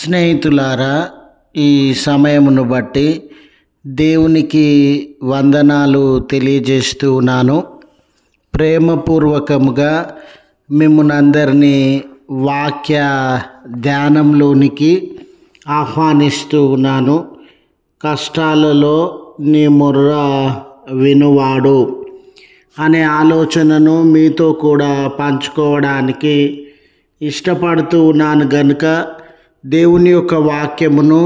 స్నేహితులారా, ఈ సమయమును బట్టి దేవునికి వందనాలు తెలియజేస్తూ ఉన్నాను. ప్రేమపూర్వకముగా మిమ్మల్ని అందరినీ వాక్య ధ్యానంలోనికి ఆహ్వానిస్తూ ఉన్నాను. కష్టాలలో నీ మొర్ర వినువాడు అనే ఆలోచనను మీతో కూడా పంచుకోవడానికి ఇష్టపడుతూ ఉన్నాను గనుక దేవుని యొక్క వాక్యమును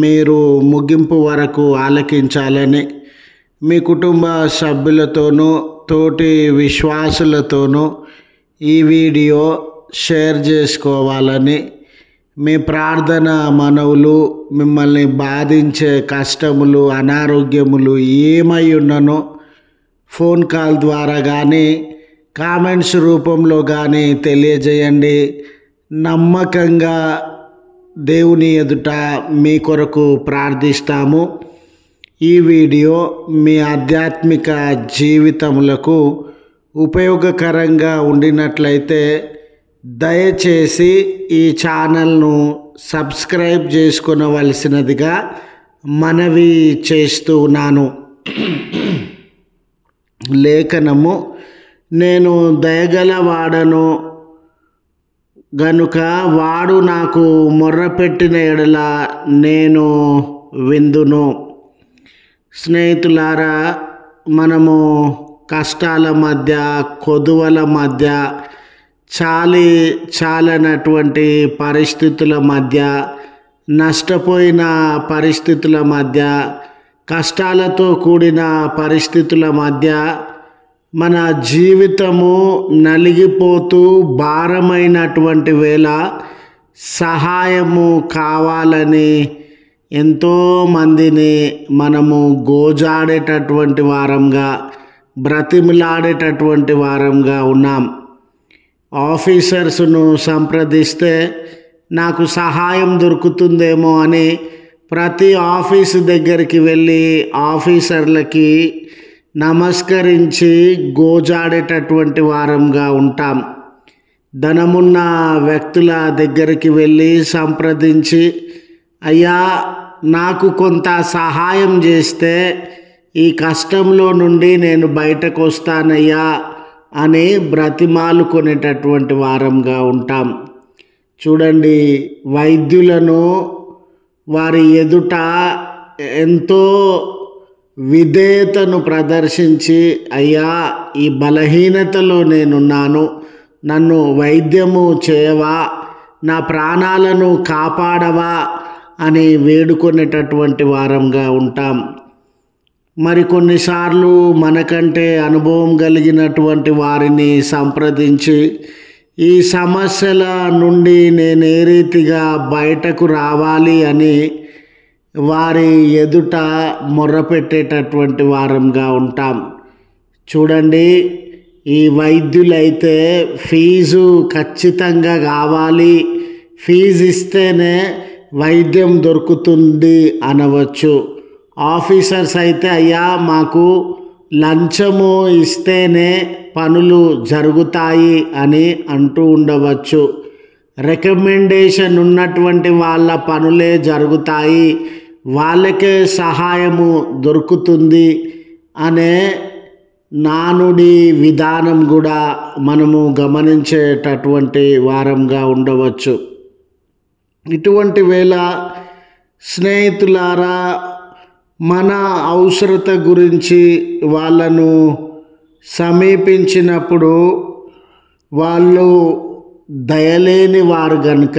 మీరు ముగింపు వరకు ఆలకించాలని మీ కుటుంబ సభ్యులతోనూ తోటి విశ్వాసులతోనూ ఈ వీడియో షేర్ చేసుకోవాలని మీ ప్రార్థన మనవులు, మిమ్మల్ని బాధించే కష్టములు, అనారోగ్యములు ఏమై ఉన్ననో ఫోన్ కాల్ ద్వారా కానీ కామెంట్స్ రూపంలో కానీ తెలియజేయండి. నమ్మకంగా దేవుని ఎదుట మీ కొరకు ప్రార్థిస్తాము. ఈ వీడియో మీ ఆధ్యాత్మిక జీవితములకు ఉపయోగకరంగా ఉండినట్లయితే దయచేసి ఈ ఛానల్ను సబ్స్క్రైబ్ చేసుకొనవలసినదిగా మనవి చేస్తూ ఉన్నాను. లేఖనము, నేను దయగలవాడను గనుక వాడు నాకు మొర్రపెట్టిన ఎడల నేను విందును. స్నేహితులారా, మనము కష్టాల మధ్య, కొదువల మధ్య, చాలనటువంటి పరిస్థితుల మధ్య, నష్టపోయిన పరిస్థితుల మధ్య, కష్టాలతో కూడిన పరిస్థితుల మధ్య మన జీవితము నలిగిపోతూ భారమైనటువంటి వేళ సహాయము కావాలని ఎంతోమందిని మనము గోజాడేటటువంటి వారంగా, బ్రతిమిలాడేటటువంటి వారంగా ఉన్నాం. ఆఫీసర్స్ను సంప్రదిస్తే నాకు సహాయం దొరుకుతుందేమో అని ప్రతి ఆఫీసు దగ్గరికి వెళ్ళి ఆఫీసర్లకి నమస్కరించి గోజాడేటటువంటి వారంగా ఉంటాం. ధనమున్న వ్యక్తుల దగ్గరికి వెళ్ళి సంప్రదించి, అయ్యా నాకు కొంత సహాయం చేస్తే ఈ కష్టంలో నుండి నేను బయటకు వస్తానయ్యా అని బ్రతిమాలుకునేటటువంటి వారంగా ఉంటాం. చూడండి, వైద్యులను వారి ఎదుట ఎంతో విధేయతను ప్రదర్శించి, అయ్యా ఈ బలహీనతలో నేనున్నాను, నన్ను వైద్యము చేయవా, నా ప్రాణాలను కాపాడవా అని వేడుకునేటటువంటి వారంగా ఉంటాం. మరికొన్నిసార్లు మనకంటే అనుభవం కలిగినటువంటి వారిని సంప్రదించి ఈ సమస్యల నుండి నేను ఏ రీతిగా బయటకు రావాలి అని వారి ఎదుట మొర్రపెట్టేటటువంటి వారంగా ఉంటాం. చూడండి, ఈ వైద్యులైతే ఫీజు ఖచ్చితంగా కావాలి, ఫీజు ఇస్తేనే వైద్యం దొరుకుతుంది అనవచ్చు. ఆఫీసర్స్ అయితే, అయ్యా మాకు లంచము ఇస్తేనే పనులు జరుగుతాయి అని అంటూ ఉండవచ్చు. రికమెండేషన్ ఉన్నటువంటి వాళ్ళ పనులే జరుగుతాయి, వాళ్ళకే సహాయము దొరుకుతుంది అనే నానుడి విధానం కూడా మనము గమనించేటటువంటి వారంగా ఉండవచ్చు. ఇటువంటి వేళ స్నేహితులారా, మన అవసరత గురించి వాళ్ళను సమీపించినప్పుడు వాళ్ళు దయలేని వారు గనుక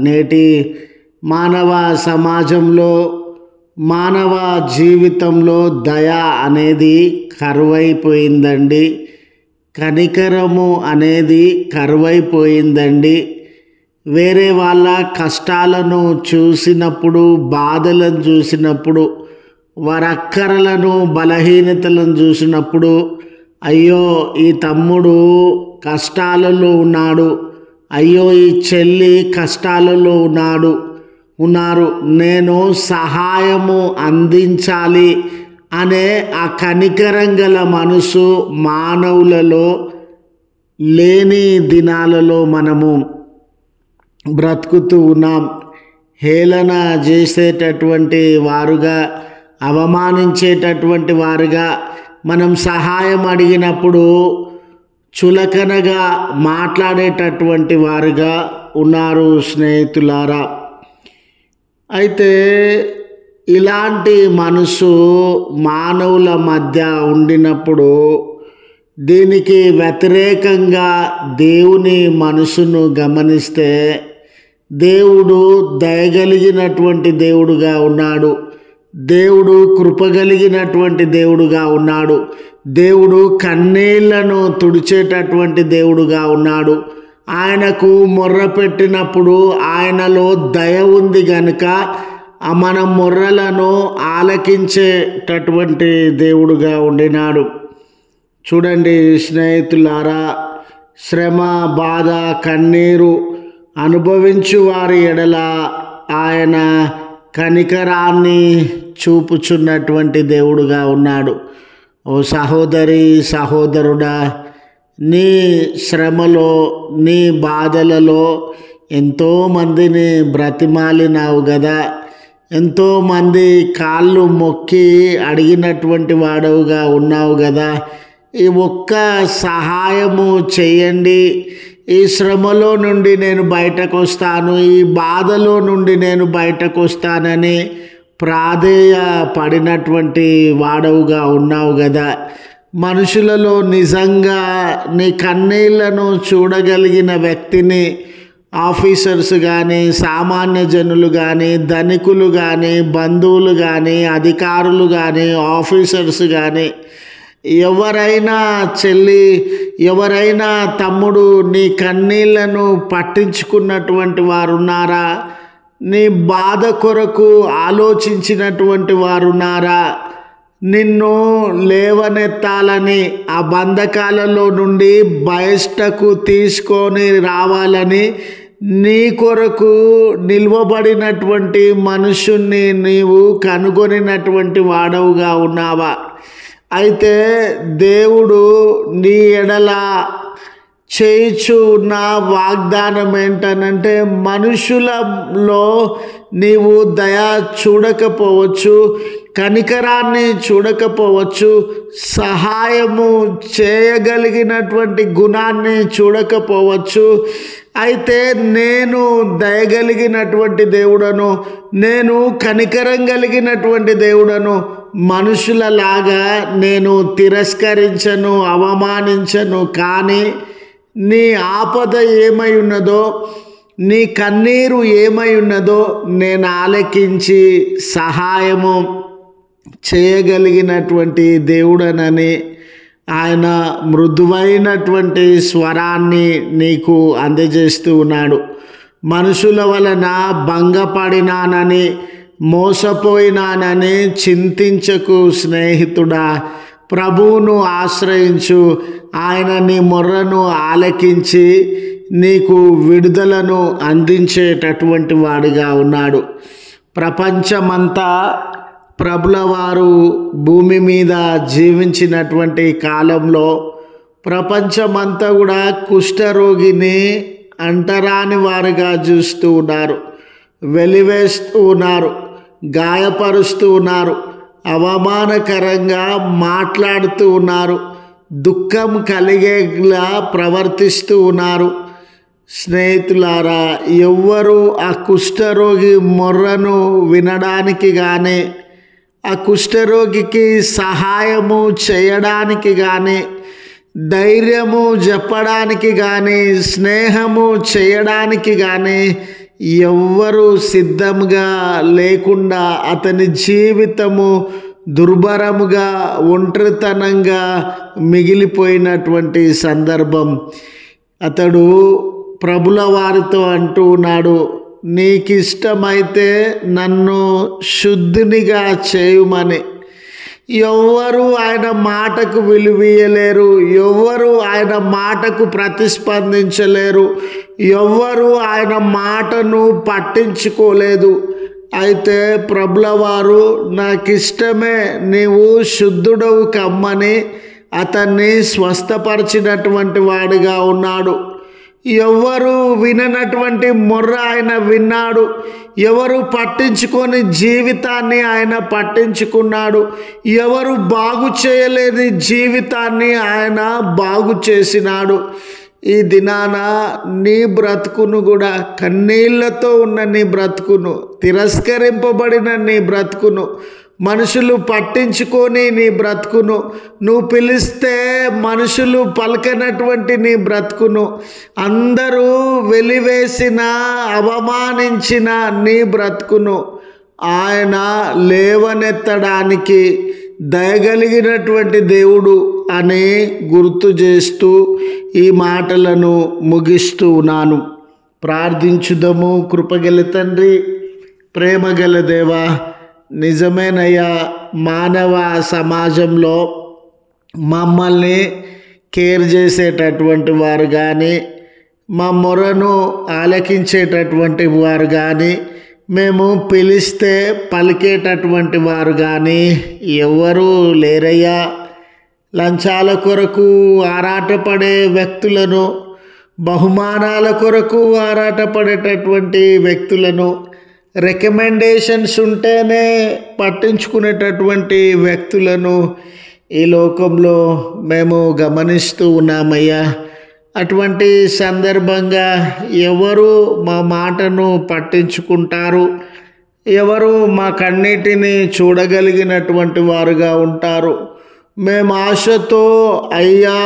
నేటి మానవ సమాజంలో, మానవ జీవితంలో దయ అనేది కరువైపోయిందండి. కనికరము అనేది కరువైపోయిందండి. వేరే వాళ్ళ కష్టాలను చూసినప్పుడు, బాధలను చూసినప్పుడు, వారి అక్కరలను, బలహీనతలను చూసినప్పుడు, అయ్యో ఈ తమ్ముడు కష్టాలలో ఉన్నాడు, అయ్యో ఈ చెల్లి కష్టాలలో ఉన్నారు, నేను సహాయము అందించాలి అనే ఆ కనికరం గల మనసు మానవులలో లేని దినాలలో మనము బ్రతుకుతూ ఉన్నాం. హేళన చేసేటటువంటి వారుగా, అవమానించేటటువంటి వారుగా, మనం సహాయం అడిగినప్పుడు చులకనగా మాట్లాడేటటువంటి వారుగా ఉన్నారు స్నేహితులారా. అయితే ఇలాంటి మనసు మానవుల మధ్య ఉండినప్పుడు దీనికి వ్యతిరేకంగా దేవుని మనసును గమనిస్తే దేవుడు దయగలిగినటువంటి దేవుడుగా ఉన్నాడు. దేవుడు కృపగలిగినటువంటి దేవుడుగా ఉన్నాడు. దేవుడు కన్నీళ్లను తుడిచేటటువంటి దేవుడుగా ఉన్నాడు. ఆయనకు మొర్ర పెట్టినప్పుడు ఆయనలో దయ ఉంది గనుక మన మొర్రలను ఆలకించేటటువంటి దేవుడుగా ఉండినాడు. చూడండి స్నేహితులారా, శ్రమ, బాధ, కన్నీరు అనుభవించు వారి ఎడల ఆయన కనికరాన్ని చూపుచున్నటువంటి దేవుడుగా ఉన్నాడు. ఓ సహోదరి, సహోదరుడా, నీ శ్రమలో, నీ బాధలలో ఎంతోమందిని బ్రతిమాలినావు కదా, ఎంతోమంది కాళ్ళు మొక్కి అడిగినటువంటి వాడవుగా ఉన్నావు కదా. ఈ ఒక్క సహాయము చేయండి, ఈ శ్రమలో నుండి నేను బయటకు వస్తాను, ఈ బాధలో నుండి నేను బయటకు వస్తానని ప్రాధేయపడినటువంటి వాడవుగా ఉన్నావు కదా. మనుషులలో నిజంగా నీ కన్నీళ్లను చూడగలిగిన వ్యక్తిని ఆఫీసర్స్ కానీ, సామాన్య జనులు కానీ, ధనికులు కానీ, బంధువులు కానీ, అధికారులు కానీ, ఆఫీసర్స్ కానీ, ఎవరైనా చెల్లి, ఎవరైనా తమ్ముడు నీ కన్నీళ్లను పట్టించుకున్నటువంటి వారు ఉన్నారా? నీ బాధ కొరకు ఆలోచించినటువంటి వారు ఉన్నారా? నిన్ను లేవనెత్తాలని, ఆ బంధకాలలో నుండి బయటకు తీసుకొని రావాలని నీ కొరకు నిల్వబడినటువంటి మనుషుణ్ణి నీవు కనుగొనినటువంటి వాడవుగా ఉన్నావా? అయితే దేవుడు నీ ఎడల చేయిచు ఉన్న వాగ్దానం ఏంటనంటే, మనుషులలో నీవు దయ చూడకపోవచ్చు, కనికరాన్ని చూడకపోవచ్చు, సహాయము చేయగలిగినటువంటి గుణాన్ని చూడకపోవచ్చు. అయితే నేను దయగలిగినటువంటి దేవుడను, నేను కనికరం కలిగినటువంటి దేవుడను. మనుషులలాగా నేను తిరస్కరించను, అవమానించను. కానీ నీ ఆపద ఏమై ఉన్నదో, నీ కన్నీరు ఏమై ఉన్నదో నేను ఆలకించి సహాయము చేయగలిగినటువంటి దేవుడనని ఆయన మృదువైనటువంటి స్వరాన్ని నీకు అందజేస్తూ ఉన్నాడు. మనుషుల వలన భంగపడినానని, మోసపోయినానని చింతించకు స్నేహితుడా, ప్రభువును ఆశ్రయించు. ఆయన నీ మొర్రను ఆలకించి నీకు విడుదలను అందించేటటువంటి వాడిగా ఉన్నాడు. ప్రపంచమంతా ప్రభుల వారు భూమి మీద జీవించినటువంటి కాలంలో ప్రపంచమంతా కూడా కుష్ఠరోగిని అంటరాని వారుగా చూస్తూ ఉన్నారు, వెలివేస్తూ ఉన్నారు, గాయపరుస్తూ ఉన్నారు, అవమానకరంగా మాట్లాడుతూ ఉన్నారు, దుఃఖం కలిగేలా ప్రవర్తిస్తూ ఉన్నారు. స్నేహితులారా, ఎవ్వరూ ఆ కుష్ఠరోగి మొర్రను వినడానికి కానీ, ఆ కుష్ఠరోగికి సహాయము చేయడానికి కానీ, ధైర్యము చెప్పడానికి కానీ, స్నేహము చేయడానికి కానీ ఎవ్వరూ సిద్ధంగా లేకుండా అతని జీవితము దుర్భరముగా, ఒంటరితనంగా మిగిలిపోయినటువంటి సందర్భం. అతడు ప్రభుల వారితో అంటూ ఉన్నాడు, నీకిష్టమైతే నన్ను శుద్ధినిగా చేయుమని. ఎవ్వరూ ఆయన మాటకు విలువీయలేరు, ఎవ్వరూ ఆయన మాటకు ప్రతిస్పందించలేరు, ఎవ్వరూ ఆయన మాటను పట్టించుకోలేదు. అయితే ప్రభుల వారు, నాకిష్టమే, నీవు శుద్ధుడవు కమ్మని అతన్ని స్వస్థపరిచినటువంటి వాడిగా ఉన్నాడు. ఎవరు విననటువంటి మొర్ర ఆయన విన్నాడు. ఎవరు పట్టించుకొని జీవితాన్ని ఆయన పట్టించుకున్నాడు. ఎవరు బాగు చేయలేని జీవితాన్ని ఆయన బాగు చేసినాడు. ఈ దినాన నీ బ్రతుకును కూడా, కన్నీళ్లతో ఉన్న నీ బ్రతుకును, తిరస్కరింపబడిన నీ బ్రతుకును, మనుషులు పట్టించుకొని నీ బ్రతుకును, నువ్వు పిలిస్తే మనుషులు పలకనటువంటి నీ బ్రతుకును, అందరూ వెలివేసిన, అవమానించిన నీ బ్రతుకును ఆయన లేవనెత్తడానికి దయగలిగినటువంటి దేవుడు అని గుర్తు చేస్తూ ఈ మాటలను ముగిస్తూ ఉన్నాను. ప్రార్థించుదము. కృపగల తండ్రి, ప్రేమగల దేవా, నిజమేనయ్యా, మానవ సమాజంలో మమ్మల్ని కేర్ చేసేటటువంటి వారు కానీ, మా మొరను ఆలకించేటటువంటి వారు కానీ, మేము పిలిస్తే పలికేటటువంటి వారు కానీ ఎవరూ లేరయ్యా. లంచాల కొరకు ఆరాటపడే వ్యక్తులను, బహుమానాల కొరకు ఆరాటపడేటటువంటి వ్యక్తులను, రికమెండేషన్స్ ఉంటేనే పట్టించుకునేటటువంటి వ్యక్తులను ఈ లోకంలో మేము గమనిస్తూ ఉన్నామయ్యా. అటువంటి సందర్భంగా ఎవరు మా మాటను పట్టించుకుంటారు? ఎవరు మా కన్నీటిని చూడగలిగినటువంటి వారుగా ఉంటారు? మేము ఆశతో అయ్యా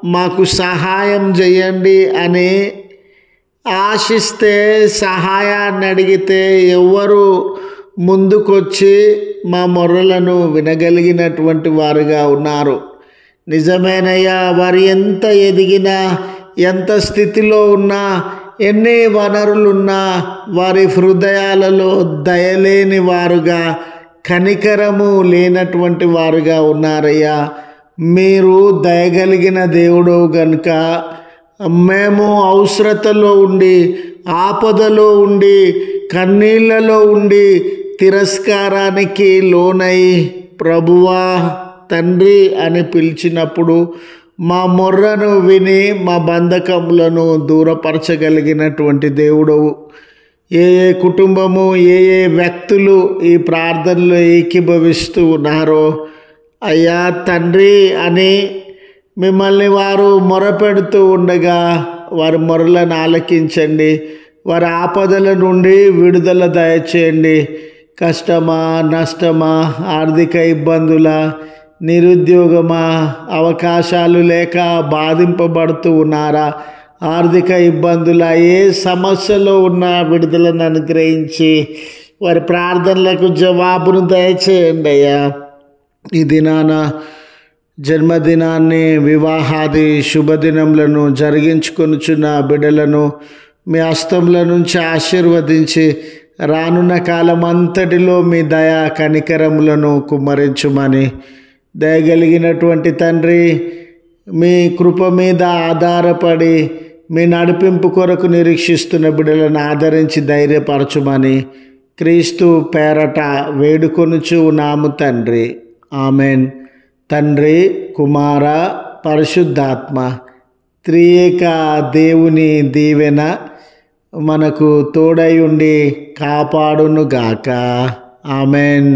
మాకు సహాయం చేయండి అని ఆశిస్తే, సహాయాన్ని అడిగితే ఎవరు ముందుకొచ్చి మా మొర్రలను వినగలిగినటువంటి వారుగా ఉన్నారు? నిజమేనయ్యా, వారు ఎంత ఎదిగినా, ఎంత స్థితిలో ఉన్నా, ఎన్ని వనరులున్నా వారి హృదయాలలో దయలేని వారుగా, కనికరము లేనటువంటి వారుగా ఉన్నారయ్యా. మీరు దయగలిగిన దేవుడు గనుక మేము అవసరతలో ఉండి, ఆపదలో ఉండి, కన్నీళ్లలో ఉండి, తిరస్కారానికి లోనై ప్రభువా తండ్రి అని పిలిచినప్పుడు మా మొర్రను విని మా బంధకములను దూరపరచగలిగినటువంటి దేవుడవు. ఏ ఏ కుటుంబము, ఏ ఏ వ్యక్తులు ఈ ప్రార్థనలో ఏకీభవిస్తూ ఉన్నారో అయ్యా తండ్రి అని మిమ్మల్ని వారు మొరపెడుతూ ఉండగా వారి మొరలను ఆలకించండి. వారి ఆపదల నుండి విడుదల దయచేయండి. కష్టమా, నష్టమా, ఆర్థిక ఇబ్బందుల, నిరుద్యోగమా, అవకాశాలు లేక బాధింపబడుతూ ఉన్నారా, ఆర్థిక ఇబ్బందుల, ఏ సమస్యలో ఉన్న విడుదలను అనుగ్రహించి వారి ప్రార్థనలకు జవాబును దయచేయండి అయ్యా. ఈ దినాన జన్మదినాన్ని, వివాహాది శుభదినములను జరిగించుకొనుచున్న బిడ్డలను మీ హస్తముల నుంచి ఆశీర్వదించి రానున్న కాలం అంతటిలో మీ దయా కనికరములను కుమ్మరించుమని, దయగలిగినటువంటి తండ్రి మీ కృప మీద ఆధారపడి మీ నడిపింపు కొరకు నిరీక్షిస్తున్న బిడ్డలను ఆదరించి ధైర్యపరచుమని క్రీస్తు పేరట వేడుకొనుచు ఉన్నాము తండ్రి. ఆమెన్. తండ్రి, కుమార, పరిశుద్ధాత్మ త్రియేక దేవుని దీవెన మనకు తోడై ఉండి కాపాడునుగాక. ఆమెన్.